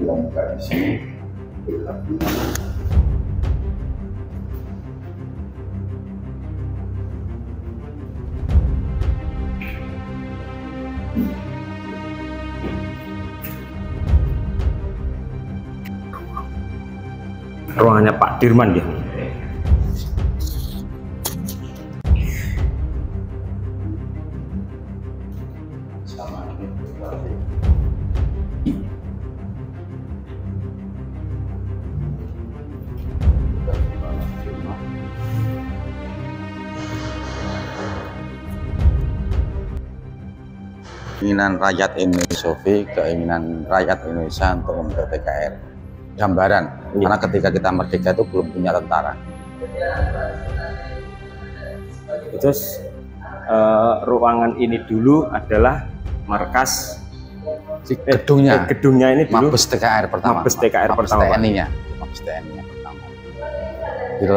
yang buka di sini. Ruangannya Pak Dirman ya. Keinginan rakyat Indonesia, keinginan rakyat Indonesia untuk membentuk TKR. Gambaran, karena ketika kita merdeka itu belum punya tentara. Terus ruangan ini dulu adalah markas gedungnya ini dulu Mabes TKR pertama. Mabes TKR pertama. TNI-nya. Mabes TNI-nya pertama. Jadi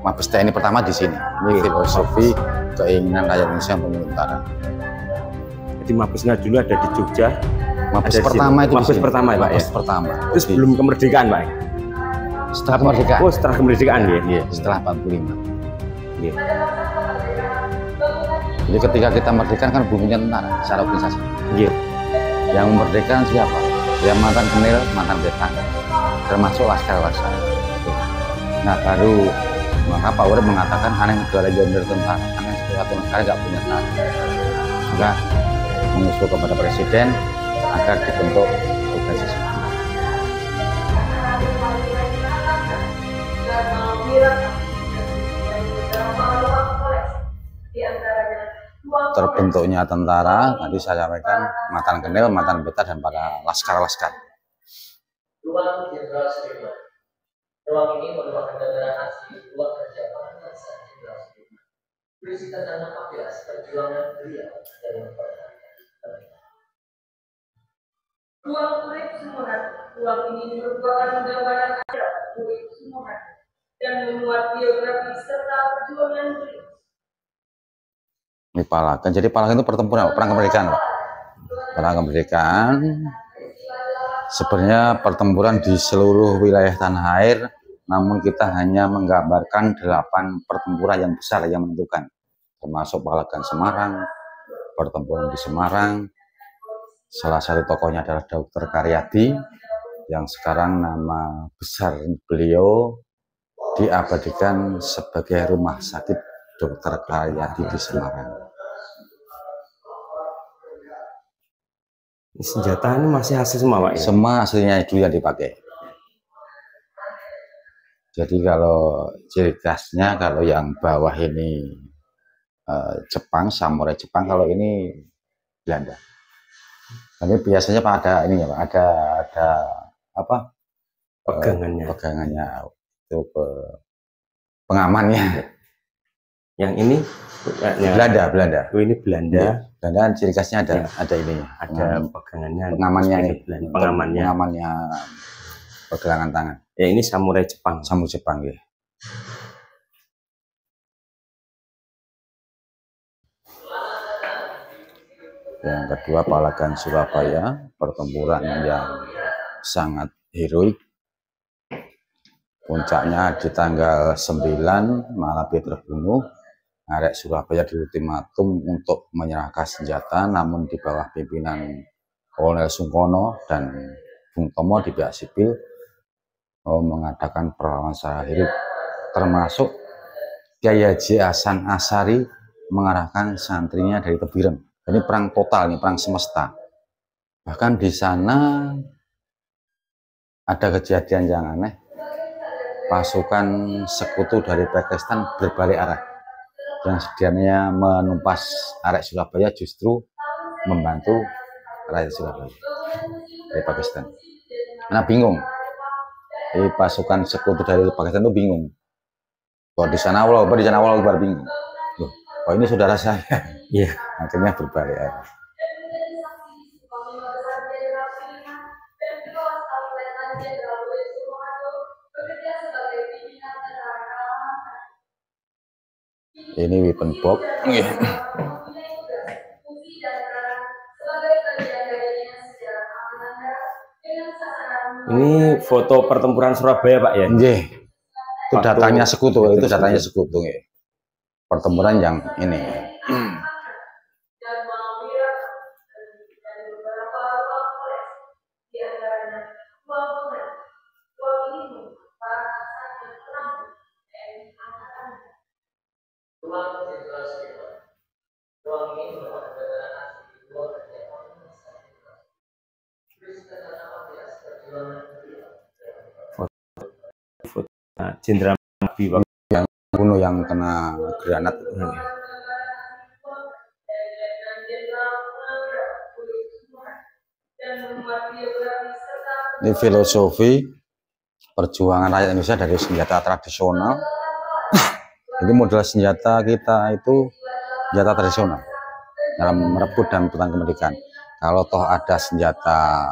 Mabes TNI pertama di sini. Ini filosofi keinginan rakyat Indonesia untuk tentara. Jadi Mabesnya dulu ada di Jogja. Mabes pertama itu Mabes pertama ya Pak ya? Mabes pertama. Terus belum kemerdekaan Pak? Setelah kemerdekaan. Oh setelah kemerdekaan ya? Iya, setelah 45. Iya. Jadi ketika kita merdeka kan belum punya tentara secara organisasi. Iya. Yang memerdekakan siapa? Yang mantan Kenil, mantan Betan, termasuk laskar-laskar. Nah baru maka Pak Urip mengatakan aneh negara jauh tentara, aneh suatu negara nggak punya tentara. Maka mengusul kepada Presiden agar dibentuk organisasi. Terbentuknya tentara, tadi saya sampaikan mantan Kenil, mantan Beta, dan para laskar-laskar. Ruang Jenderal Sudirman. Ruang ini merupakan gambaran asli ruang kerja para bangsa Jenderal Sudirman. Berisi tentang 14 perjuangan beliau dalam mempertahankan kemerdekaan. Ruang Urip Sumurat. Ruang ini merupakan gambaran adat Urip Sumurat dan memuat biografi serta perjuangan beliau. Ini Palagan. Jadi Palagan itu pertempuran, perang kemerdekaan, Pak. Perang kemerdekaan. Sebenarnya pertempuran di seluruh wilayah tanah air, namun kita hanya menggambarkan 8 pertempuran yang besar yang menentukan, termasuk Palagan Semarang, pertempuran di Semarang. Salah satu tokohnya adalah Dr. Karyadi, yang sekarang nama besar beliau diabadikan sebagai Rumah Sakit Dr. Karyadi di Semarang. Senjata ini masih asli semua Pak ya? Semua aslinya itu yang dipakai. Jadi kalau ciri khasnya, kalau yang bawah ini Jepang, samurai Jepang, kalau ini Belanda. Tapi biasanya Pak ada ini ya Pak, ada apa? Pegangannya itu pengamannya. Yang ini Belanda. Oh, ini Belanda. Belanda ciri khasnya ada ininya. Ada pegangannya. Pengamannya pergelangan tangan. Ya ini samurai Jepang. Samurai Jepang ya. Yang kedua Palagan Surabaya, pertempuran yang sangat heroik. Puncaknya di tanggal 9 Malabi terbunuh. Arek Surabaya di ultimatum untuk menyerahkan senjata, namun di bawah pimpinan Kolonel Sungkono dan Bung Tomo di pihak sipil mengadakan perlawanan secara heroik, termasuk Kiai Haji Hasan Asari mengarahkan santrinya dari Tebireng. Ini perang total, ini perang semesta. Bahkan di sana ada kejadian yang aneh, pasukan sekutu dari Pakistan berbalik arah. Yang sedianya menumpas arek Surabaya justru membantu rakyat Surabaya dari Pakistan. Nah bingung, jadi pasukan sekutu dari Pakistan itu bingung. Kok di sana Allah Akbar bingung. Loh, kok ini saudara saya? Iya. Akhirnya berbalik arah. Ini weapon box. Ini foto pertempuran Surabaya, Pak ya? Nggih. Itu Waktu- datanya sekutu, itu datanya sekutu nggih. Pertempuran yang ini. Ruang jenderal Sudirman. Ruang ini merupakan dataran asli dua kerajaan Nusantara. Berisikan data material perjuangan beliau. Nah, Jenderal Nabi Pak. Bunuh yang kena granat. Ini filosofi perjuangan rakyat Indonesia dari senjata tradisional. Jadi model senjata kita itu senjata tradisional dalam merebut dan pertahanan kemerdekaan. Kalau toh ada senjata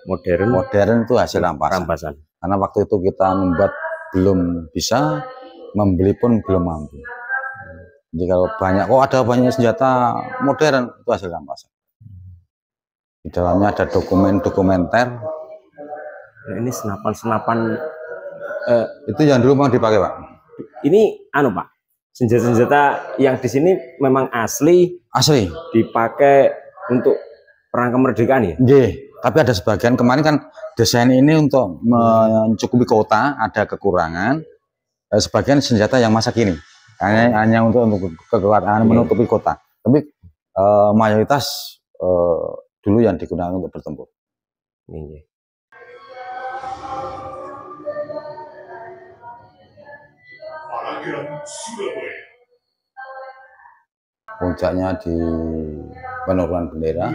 modern itu hasil rampasan. Karena waktu itu kita membuat belum bisa, membeli pun belum mampu. Jadi kalau banyak, ada banyak senjata modern itu hasil rampasan. Di dalamnya ada dokumen-dokumenter. Nah, ini senapan-senapan itu yang dulu mau dipakai, Pak. ini Pak, senjata-senjata yang di sini memang asli dipakai untuk perang kemerdekaan ya? Nggih, tapi ada sebagian kemarin kan desain ini untuk mencukupi kota, ada kekurangan. Sebagian senjata yang masa kini hanya untuk kekuatan menutupi kota. Tapi mayoritas dulu yang digunakan untuk bertempur. Ini. Puncaknya di penurunan bendera.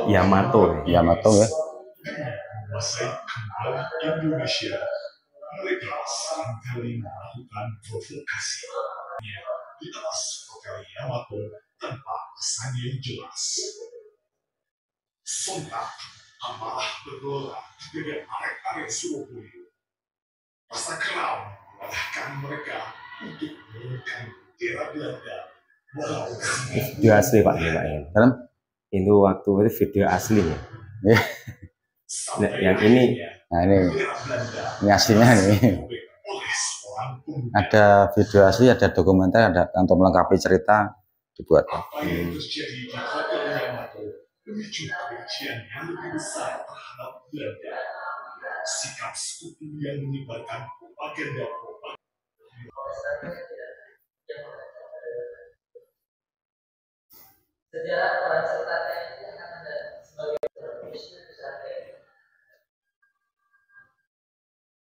Yamato ya. Menguasai kembali Indonesia, mereka seringkali melakukan provokasi di atas hotel Yamato tanpa pesan yang jelas. Sontak amarah bergelora dengan arek-arek Surabaya. Rasa keram mengalahkan mereka untuk menurunkan bendera Belanda. Video asli Pak ya, Pak ya. Itu waktu itu video asli ya. Nah, yang ini, ini aslinya nih. Ada video asli, ada dokumenter, ada untuk melengkapi cerita dibuat. Apa yang terjadi di hotel Yamato memicu kebencian yang lebih besar terhadap Belanda. Sikap sekutu yang menyebarkan propaganda. Sejarah peran serta TNI akan ada sebagai transmisi besar TNI.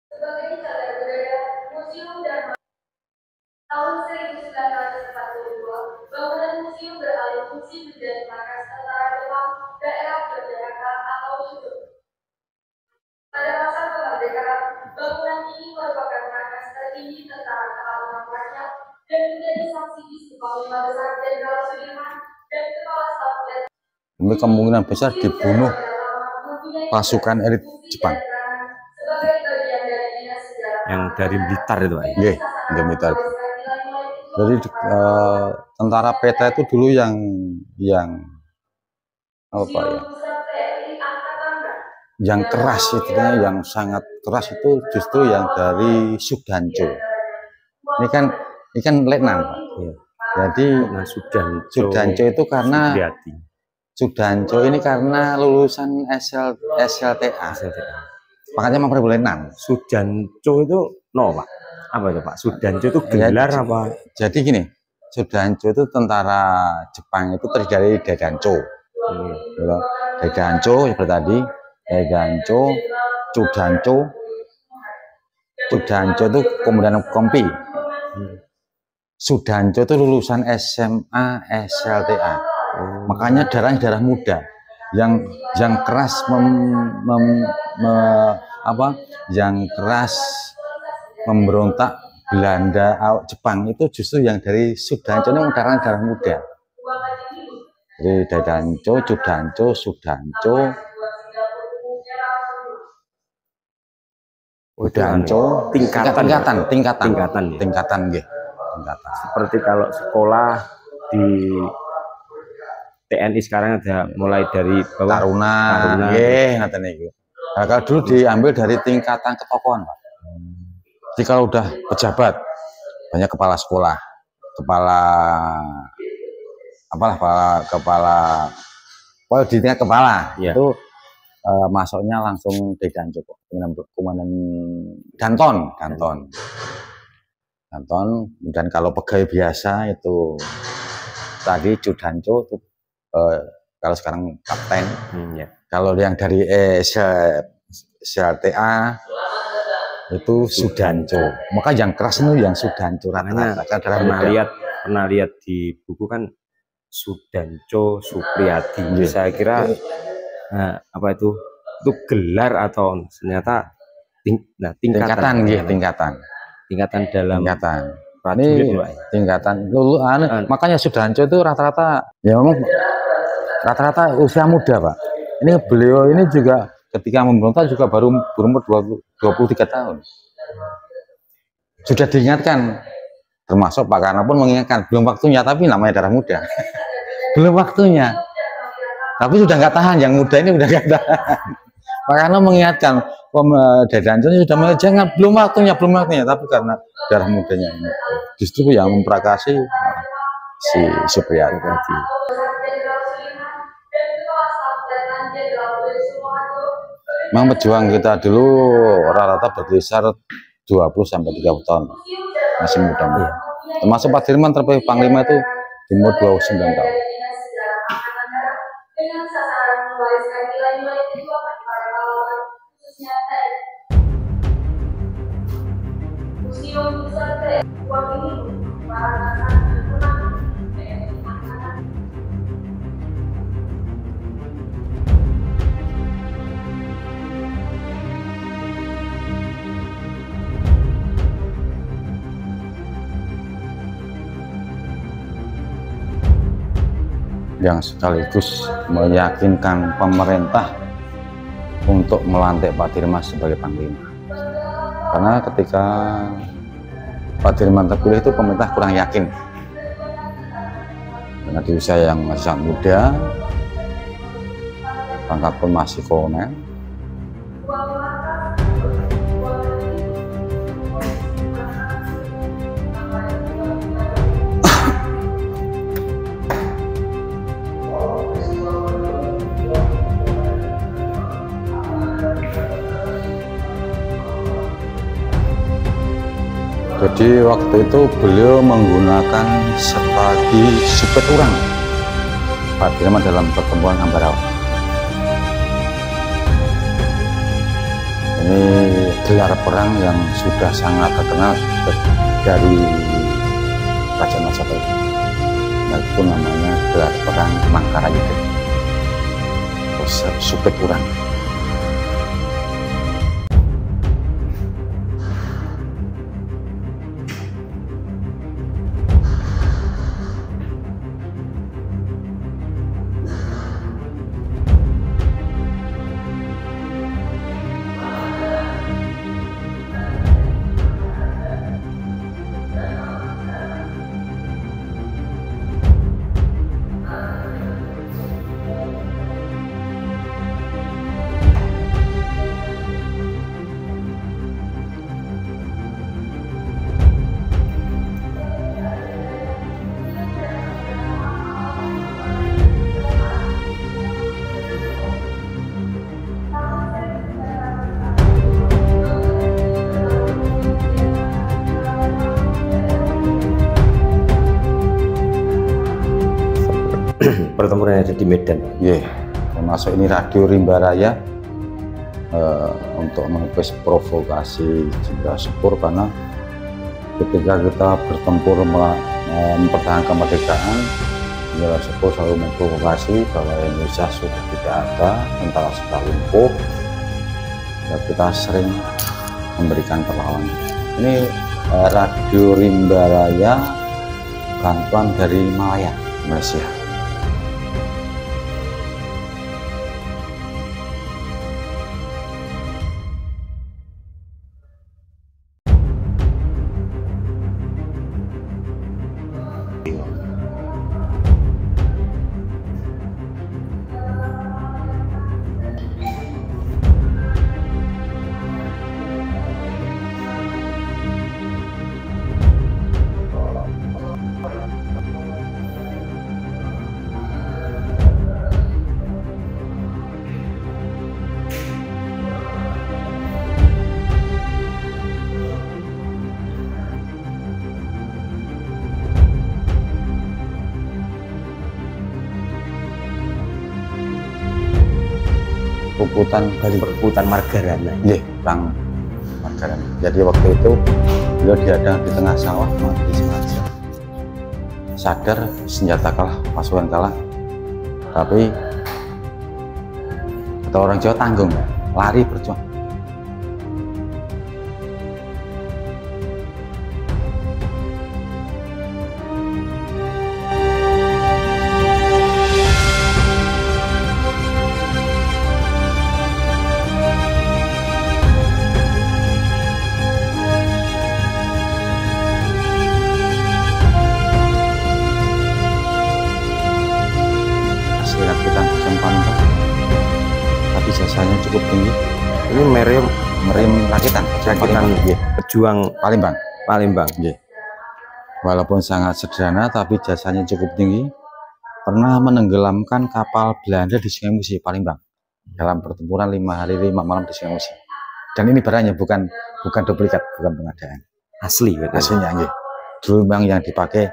Sebagai cagar budaya, Museum Dharma tahun 1942, bangunan museum beralih fungsi menjadi markas tentara Jepang daerah Yogyakarta atau Sudut. Pada masa kemerdekaan, bangunan ini merupakan markas tertinggi tentara keamanan rakyat dan menjadi saksi bisu Panglima Besar Jenderal Sudirman dan Kepala Staf Ini kemungkinan besar dibunuh pasukan elit Jepang. yang dari Blitar itu Pak. Nggih, dari Blitar. Jadi tentara peta itu dulu yang apa ya? Yang keras itu, yang sangat keras itu justru yang dari Sudanjo. Ini kan letnan, Pak. Ya. Jadi Sudanjo itu karena Sudanjo ini karena lulusan SLTA. Makanya memang letnan. Sudanjo itu Pak. Apa itu Pak? Sudanjo itu gelar apa? Jadi gini, Sudanjo itu tentara Jepang itu terdiri dari Daidancho. Daidancho seperti tadi, Daidancho, Sudanjo itu kemudian Kompi. Sudanjo itu lulusan SMA SLTA. Makanya darah muda yang keras yang keras memberontak Belanda Jepang itu justru yang dari Sudanjo ini darah muda. Jadi Daidancho, Sudanjo, tingkatan. Seperti kalau sekolah di TNI sekarang ada mulai dari bawah Taruna, ngaten niku. Nah, kalau dulu diambil dari tingkatan ketokohan, Pak. Jadi kalau udah pejabat, banyak kepala sekolah, pokoknya di tingkat kepala itu masuknya langsung Dedanco, komandan Danton. Dan kalau pegawai biasa itu tadi Judanco itu kalau sekarang kapten. Kalau yang dari CLTA itu Sudanco. Maka yang keras itu yang Sudanco. Pernah lihat di buku kan Sudanco Supriyadi. Saya kira apa itu gelar atau ternyata tingkatan dalam ini tingkatan makanya Sudanco itu rata-rata ya memang rata-rata usia muda, Pak. Ini beliau ini juga ketika memberontak juga baru berumur 23 tahun. Sudah diingatkan, termasuk Pak Karno pun mengingatkan, belum waktunya, tapi namanya darah muda. Belum waktunya. Tapi sudah nggak tahan, yang muda ini udah nggak tahan. Pak Karno mengingatkan, Dedanco sudah mulai, jangan, belum waktunya, tapi karena darah mudanya ini justru yang memprakasi si Supriyadi tadi. Memang pejuang kita dulu rata-rata berkisar 20 sampai 30 tahun, masih muda. Termasuk Pak Dirman terpilih Panglima itu di umur 29 tahun. Yang sekaligus meyakinkan pemerintah untuk melantik Pak Dirman sebagai Panglima. Karena ketika Pak Dirman terpilih itu pemerintah kurang yakin. Karena di usia yang masih sangat muda, pangkat pun masih kolonel. Jadi waktu itu beliau menggunakan strategi supet urang Pak Dirman dalam pertempuran Ambarawa. Ini gelar perang yang sudah sangat terkenal dari Kerajaan Majapahit. Itu namanya gelar perang Mangkarayuda. Supet urang. Pertempuran yang ada di Medan. Termasuk ini Radio Rimba Raya untuk menepis provokasi Jenderal Sepur, karena ketika kita bertempur mempertahankan kemerdekaan, Jenderal Sepur selalu memprovokasi bahwa Indonesia sudah tidak ada, tentara sudah lumpuh, ya kita sering memberikan perlawanan. Ini Radio Rimba Raya bantuan dari Malaya, Malaysia. Perkutan Margarana. Iya, perang Margarana. Jadi waktu itu beliau dihadang di tengah sawah, mati sengaja. Sadar senjata kalah, pasukan kalah, tapi kata orang Jawa tanggung, lari berjuang. Tapi jasanya cukup tinggi. Ini meriam rakitan pejuang Palembang. Yeah. Walaupun sangat sederhana tapi jasanya cukup tinggi. Pernah menenggelamkan kapal Belanda di Sungai Musi, Palembang, dalam pertempuran 5 hari 5 malam di Sungai Musi. Dan ini barangnya bukan duplikat, bukan pengadaan, asli aslinya. Dulu memang yang dipakai,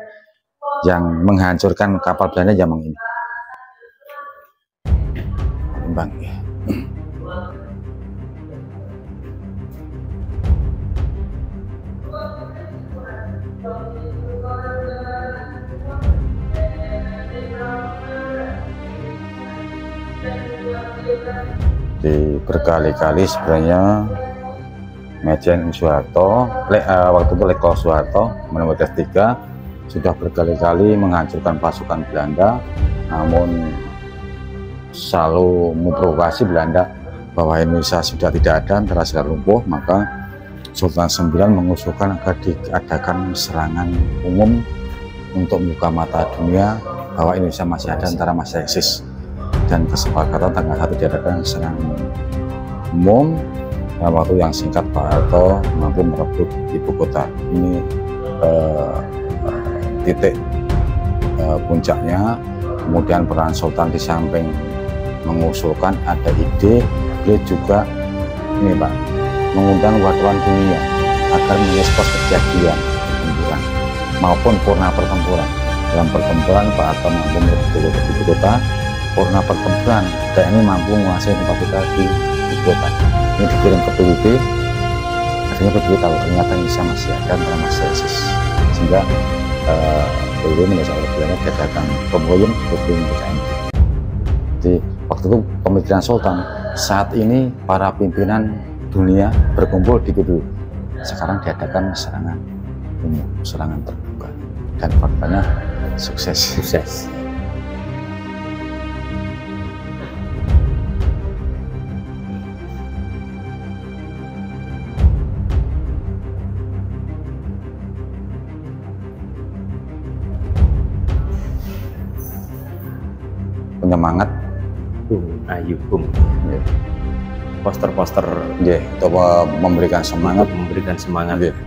yang menghancurkan kapal Belanda zaman ini Palembang. Di berkali-kali sebenarnya Majen Soeharto, waktu itu Letkol Soeharto menembak S3, sudah berkali-kali menghancurkan pasukan Belanda, namun selalu memprovokasi Belanda bahwa Indonesia sudah tidak ada, antara sudah lumpuh. Maka Sultan IX mengusulkan agar diadakan serangan umum untuk membuka mata dunia bahwa Indonesia masih ada, antara masih eksis. Dan kesepakatan tanggal 1 diadakan serangan umum. Dalam waktu yang singkat Pak Harto mampu merebut ibu kota. Ini titik puncaknya. Kemudian peran Sultan di samping mengusulkan, ada ide, dia juga ini Pak, mengundang wartawan dunia agar mengekspos kejadian pertempuran maupun purna pertempuran. Dalam pertempuran Pak Harto mampu merebut ibu kota. Purna pertempuran TNI mampu menguasai tempat kita di ibu kota. Ini dikirim ke PBB, akhirnya PBB tahu ternyata Indonesia masih ada, antara masih eksis, sehingga PBB mendesak oleh Belanda diadakan pemboyong PKM. Jadi waktu itu pemikiran Sultan, saat ini para pimpinan dunia berkumpul di PBB, sekarang diadakan serangan umum, serangan terbuka, dan faktanya sukses. Penyemangat Ayubum, poster-poster untuk memberikan semangat,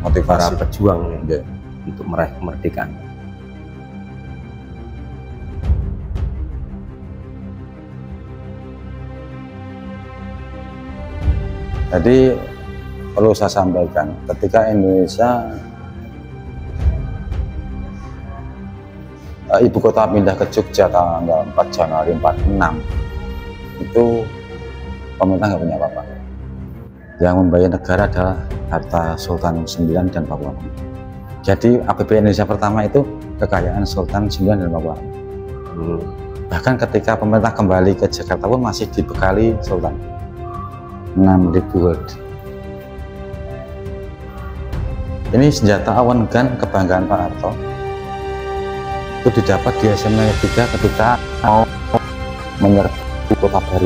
motivasi para pejuang untuk meraih kemerdekaan. Jadi perlu saya sampaikan, ketika Indonesia ibu kota pindah ke Jogja tanggal 4 Januari 46, itu pemerintah nggak punya apa-apa. Yang membayar negara adalah harta Sultan IX dan Papua. Jadi APBN Indonesia pertama itu kekayaan Sultan IX dan Papua. Bahkan ketika pemerintah kembali ke Jakarta pun masih dibekali Sultan 6.000 Gold. Ini senjata awan gun kebanggaan Pak Harto. Itu didapat di SMA 3 ketika mau menyerbu kota baru.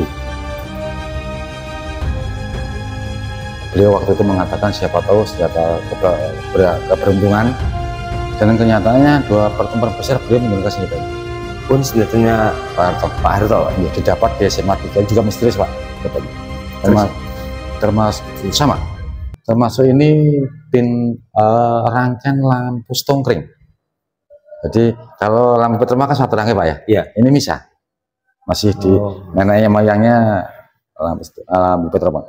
Beliau waktu itu mengatakan siapa tahu senjata keberuntungan, dan kenyataannya 2 pertempuran besar beliau menggunakan senjata itu. Pun senjatanya Pak Harto ya, didapat di SMA 3, juga misterius Pak. Termasuk ini rangkaian lampu stongkring. Jadi kalau lampu petroma kan satu rangkai Pak ya? Iya. Ini misah, masih di neneknya moyangnya lampu petroma.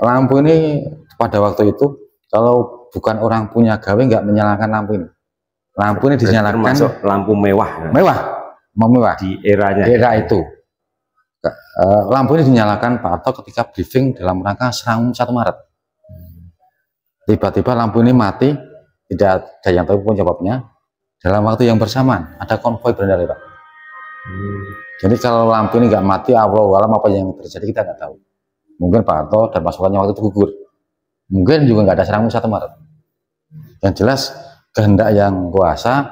Lampu ini pada waktu itu kalau bukan orang punya gawe nggak menyalakan lampu ini. Lampu ini dinyalakan termasuk lampu mewah di era itu. lampu ini dinyalakan Pak Harto ketika briefing dalam rangka serang 1 Maret. Tiba-tiba lampu ini mati, tidak ada yang tahu penyebabnya. Dalam waktu yang bersamaan ada konvoi berendara Pak. Jadi kalau lampu ini nggak mati, awal apa yang terjadi kita nggak tahu. Mungkin Pak Harto dan pasukannya waktu itu gugur. Mungkin juga nggak ada serangan 1 Maret. Yang jelas kehendak yang kuasa,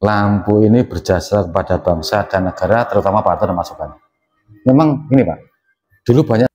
lampu ini berjasa kepada bangsa dan negara, terutama Pak Harto dan pasukannya. Memang ini Pak, dulu banyak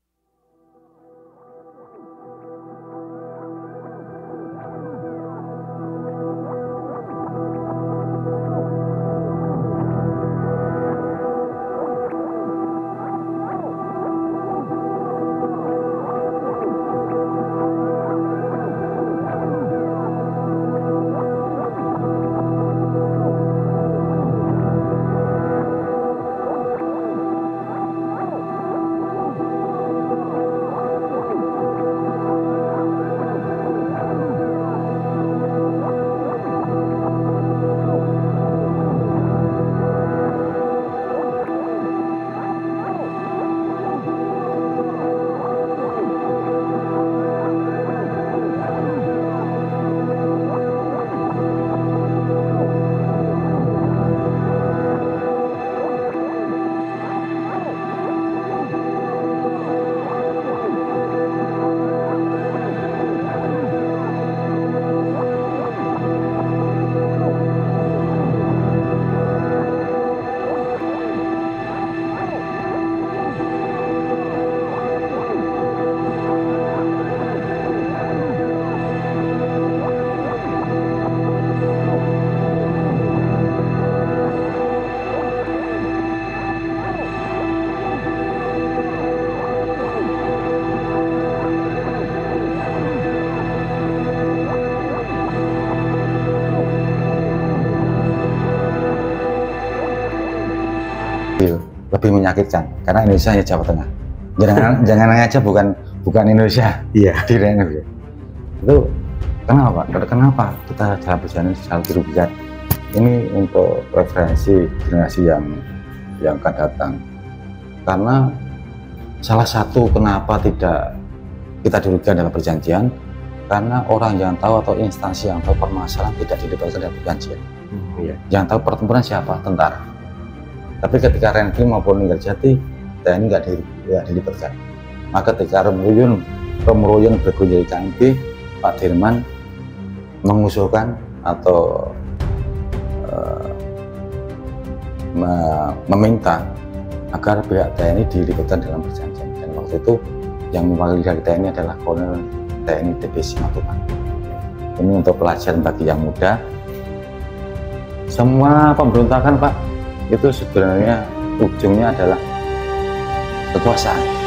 lebih menyakitkan karena Indonesia hanya Jawa Tengah. Jangan aja bukan Indonesia. Iya. Di Indonesia. Itu kenapa kita dalam perjalanan selalu dirugikan? Ini untuk referensi generasi yang akan datang. Karena salah satu kenapa tidak kita dirugikan dalam perjanjian, karena orang yang tahu atau instansi yang tahu permasalahan tidak dilibatkan dalam perjanjian. Iya. Yang tahu pertempuran siapa? Tentara. Tapi ketika Renville maupun Ninggarjati, TNI nggak dilibatkan. Maka ketika Romuroyen berkunjung ke KMP, Pak Dirman mengusulkan atau meminta agar pihak TNI dilibatkan dalam perjanjian. Dan waktu itu yang mewakili dari TNI adalah Kolonel TNI TB Simatupang. Ini untuk pelajaran bagi yang muda. Semua pemberontakan Pak, itu sebenarnya ujungnya adalah kekuasaan.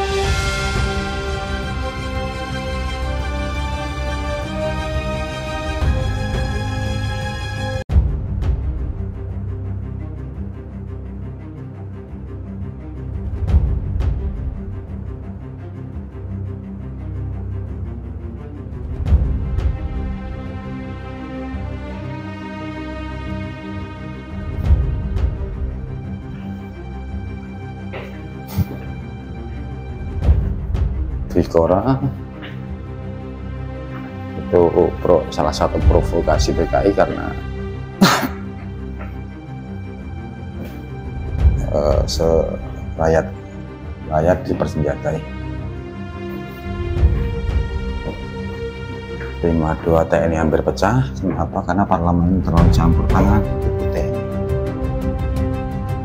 Vikora itu salah satu provokasi PKI karena rakyat dipersenjatai. 52 TNI hampir pecah. Kenapa? Karena parlemen terlalu campur tangan di TNI.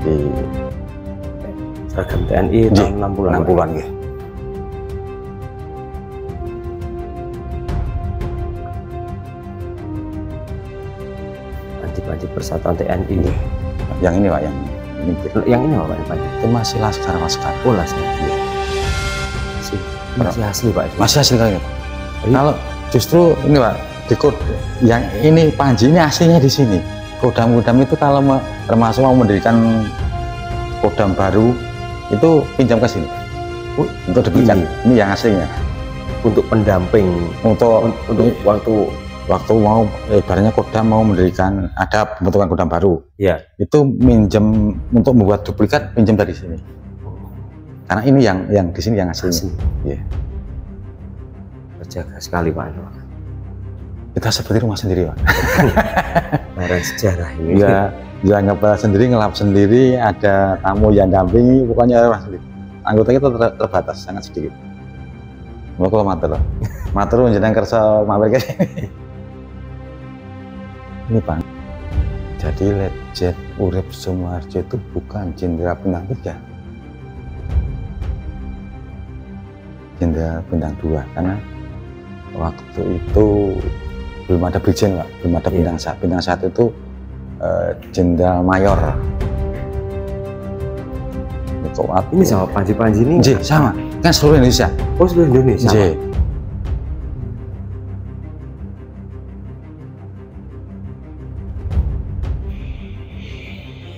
Di seragam TNI tahun 60-an ya. Panji Persatuan TNI. Yang ini Pak, yang ini Pak, Panji. Itu masih laskar. Oh, laskar. Iya. Masih asli Pak. Masih asli kali Pak. Kalau justru ini Pak, di yang ini Panji ini aslinya di sini. Kodam itu kalau termasuk mau mendirikan kodam baru itu pinjam ke sini. Untuk diberikan. Ini yang aslinya. Untuk pendamping. Untuk waktu mau ibaratnya kodam mau mendirikan ada pembentukan kodam baru, ya itu minjem untuk membuat duplikat, pinjam dari sini. Karena ini yang di sini yang asli. Iya. Terjaga sekali Pak. Kita seperti rumah sendiri Pak. Barang sejarah ini. Ya, yang ngepel sendiri, ngelap sendiri, ada tamu yang dampingi, pokoknya rumah sendiri. Anggota kita terbatas, sangat sedikit. Mau kalau matur, matur jenengan kersa mampir ke sini. Ini Pak. Jadi Letjen Urip Sumoharjo itu bukan Jenderal Bintang 3, Jenderal Bintang 2, karena waktu itu belum ada Brigjen Pak, belum ada bintang 1. Bintang 1 itu Jenderal Mayor. Ini sama Panji-Panji ini? Sama, kan seluruh Indonesia. Oh seluruh Indonesia?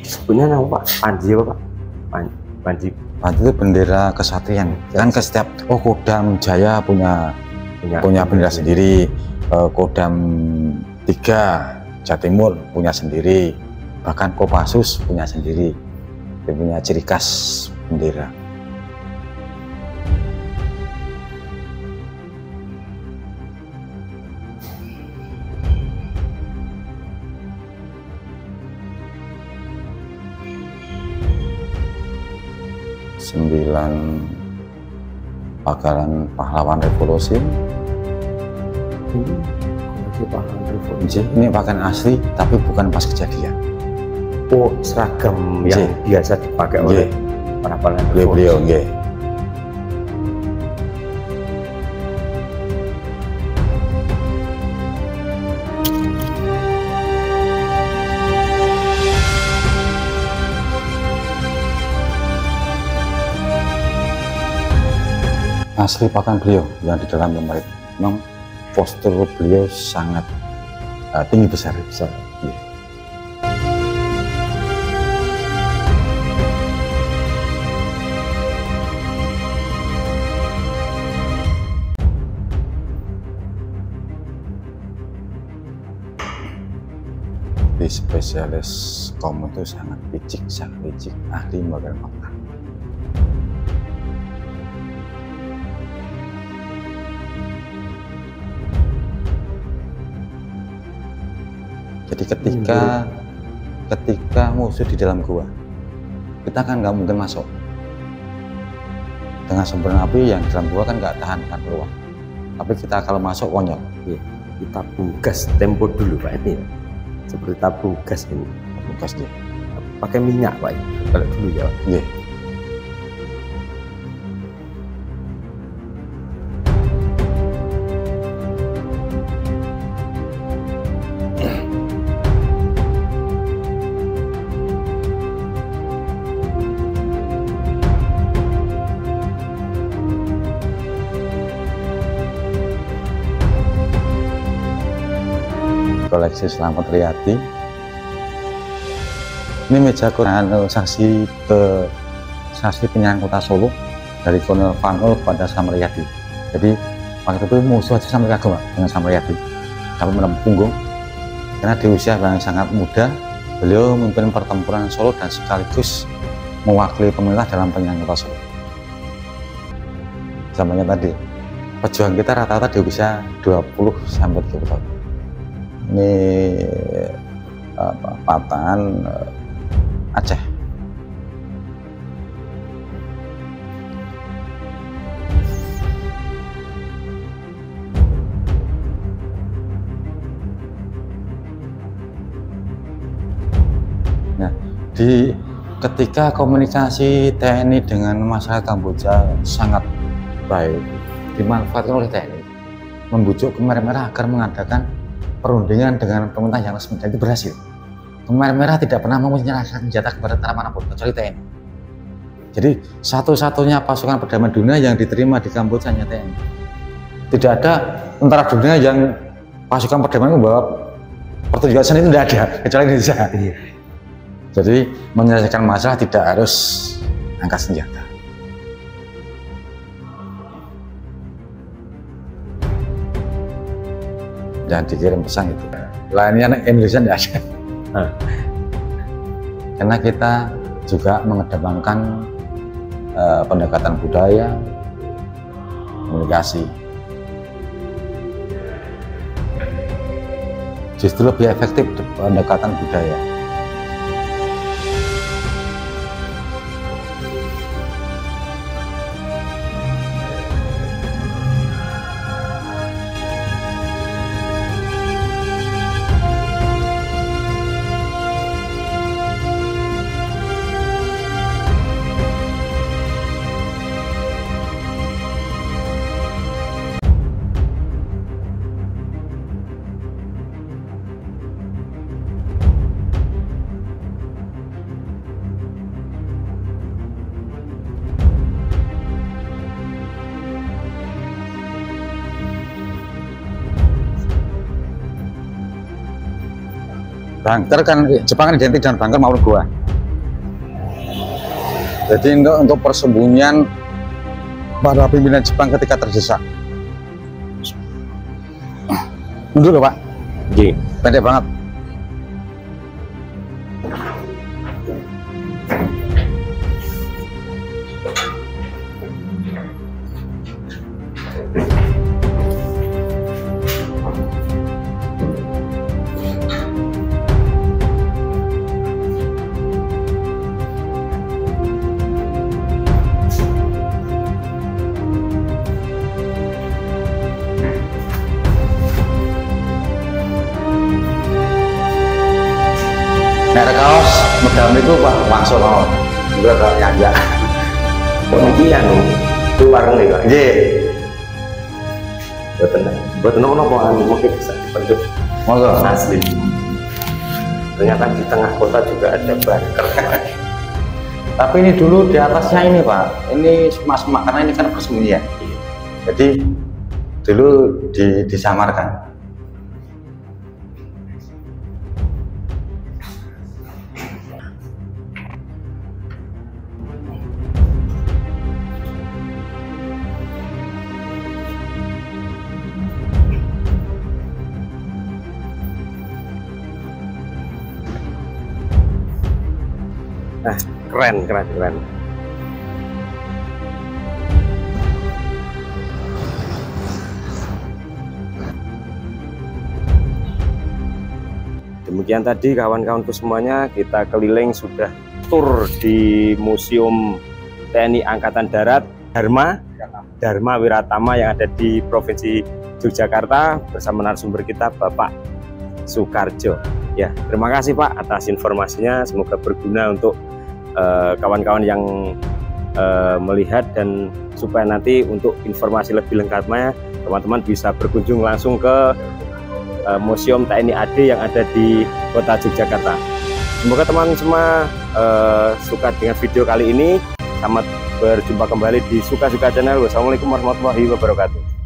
Sebenarnya nama Pak Panji apa Pak? Panji itu bendera kesatrian. Kan ke setiap Kodam Jaya punya bendera sendiri, Kodam 3 Jawa Timur punya sendiri, bahkan Kopassus punya sendiri. Dia punya ciri khas bendera. Sembilan bakalan pahlawan revolusi. Ini pakaian asli tapi bukan pas kejadian. Oh, seragam yang biasa dipakai oleh para pahlawan revolusi. Beliau asli pakaian beliau yang di dalam lemari. Memang postur beliau sangat tinggi besar. Ya. Di spesialis kom itu sangat licik, ahli model fakta. Jadi ketika musuh di dalam gua, kita kan nggak mungkin masuk. Dengan sumber api yang di dalam gua kan nggak tahan keluar. Tapi kita kalau masuk konyol. Kita gas tempo dulu Pak ini. Seperti tabung gas ini. Tabung gas dia. Pakai minyak Pak. Kalau dulu ya. Iya. Koleksi Slamet Riyadi. Ini meja saksi penyerang kota Solo dari Kolonel Panul kepada Slamet Riyadi. Jadi waktu itu musuh aja sampai kagum dengan Slamet Riyadi, sampai menembus punggung. Karena di usia yang sangat muda, beliau memimpin pertempuran Solo dan sekaligus mewakili pemerintah dalam penyerang kota Solo. Zamannya tadi, pejuang kita rata-rata di usia 20 sampai 30 tahun. Ini patahan Aceh. Nah, ketika komunikasi TNI dengan masyarakat Kamboja sangat baik, dimanfaatkan oleh TNI, membujuk Khmer Merah agar mengadakan perundingan dengan pemerintah yang resmi, dan itu berhasil. Khmer Merah tidak pernah mau menyerahkan senjata kepada tentara manapun kecuali TNI. Jadi satu-satunya pasukan perdamaian dunia yang diterima di Kamboja hanya TNI. Tidak ada tentara dunia yang pasukan perdamaian membawa pertunjukan seni, itu tidak ada kecuali Indonesia. Jadi menyelesaikan masalah tidak harus angkat senjata. Dan dikirim pesan itu. Lainnya Indonesia tidak ada. Karena kita juga mengedepankan pendekatan budaya, komunikasi. Justru lebih efektif pendekatan budaya. Bunker kan Jepang kan identik dengan bunker maupun gua. Jadi untuk persembunyian para pimpinan Jepang ketika terdesak. Mundur loh Pak. Oke. Pendek banget. Nek kaos medam itu Pak langsung mau juga yang ya. Pemikiran itu warung nih Pak. Nggih. Buatan apa mungkin bisa dibentuk Monggo. asli. Ternyata di tengah kota juga ada bunker. Tapi ini dulu di atasnya ini Pak, ini semak-semak karena ini kan persembunyian. Jadi dulu disamarkan. Nah, keren. Demikian tadi kawan-kawanku semuanya, kita keliling sudah tur di Museum TNI Angkatan Darat Dharma Wiratama yang ada di Provinsi Yogyakarta bersama narasumber kita Bapak Soekarjo. Ya, terima kasih Pak atas informasinya, semoga berguna untuk kawan-kawan yang melihat, dan supaya nanti untuk informasi lebih lengkapnya teman-teman bisa berkunjung langsung ke Museum TNI AD yang ada di Kota Yogyakarta. Semoga teman semua suka dengan video kali ini. Selamat berjumpa kembali di Suka-Suka Channel. Wassalamualaikum warahmatullahi wabarakatuh.